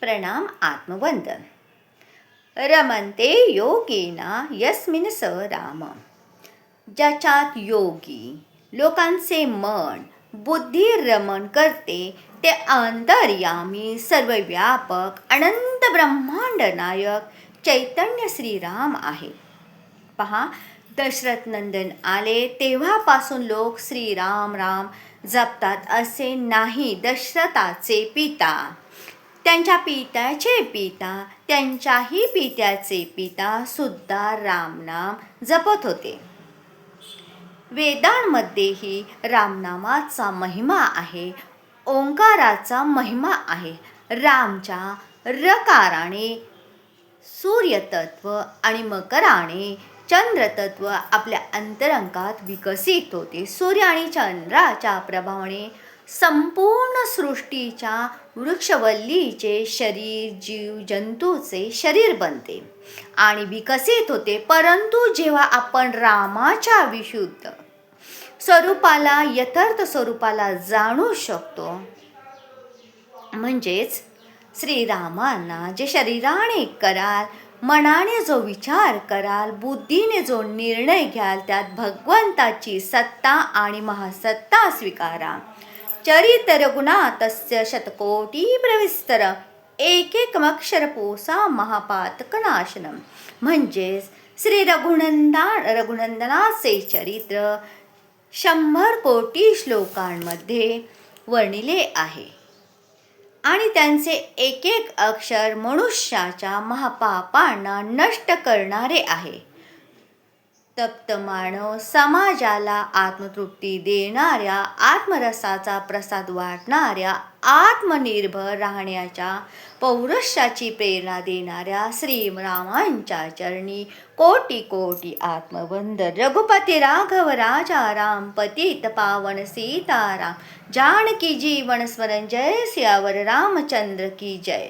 प्रणाम आत्मवंदन. रमन्ते योगेना यस्मिन् स राम. ज्याच्यात योगी लोकांचे मन बुद्धी रमण करते ते अंतर्यामी सर्वव्यापक अनंत ब्रह्मांड नायक चैतन्य श्रीराम आहे. पहा, दशरथ नंदन आले तेव्हापासून लोक श्रीराम राम जपतात असे नाही. दशरथाचे पिता, त्यांच्या पित्याचे पिता, त्यांच्याही पित्याचे पिता सुद्धा रामनाम जपत होते. वेदांमध्येही रामनामाचा महिमा आहे, ओंकाराचा महिमा आहे. रामच्या रकाराने सूर्यतत्व आणि मकराने चंद्रतत्व आपल्या अंतरंगात विकसित होते. सूर्य आणि चंद्राच्या प्रभावाने संपूर्ण सृष्टीच्या वृक्षवल्लीचे शरीर जीव जंतूचे शरीर बनते आणि विकसित होते. परंतु जेव्हा आपण रामाच्या विशुद्ध स्वरूपाला यथार्थ स्वरूपाला जाणू शकतो, म्हणजेच श्रीरामांना जे शरीराने कराल, मनाने जो विचार कराल, बुद्धीने जो निर्णय घ्याल, त्यात भगवंताची सत्ता आणि महासत्ता स्वीकारा. चरित्र गुणातस्य शतकोटी प्रविस्तर एकेकमक्षर पोसा महापातकनाशनम. म्हणजेच श्री रघुनंदनाचे चरित्र 100 कोटी श्लोकांमध्ये वर्णिले आहे आणि त्यांचे एक एक अक्षर मनुष्याच्या महापापांना नष्ट करणारे आहे. तप्त मानव समाजाला आत्मतृप्ती देणाऱ्या, आत्मरसाचा प्रसाद वाटणाऱ्या, आत्मनिर्भर राहण्याच्या पौरुषाची प्रेरणा देणाऱ्या श्रीरामांच्या चरणी कोटी कोटी आत्मवंदन. रघुपती राघव राजा राम, पतित पावन सीताराम, जानकी जीवन स्मरण, जय सियावर रामचंद्र की जय.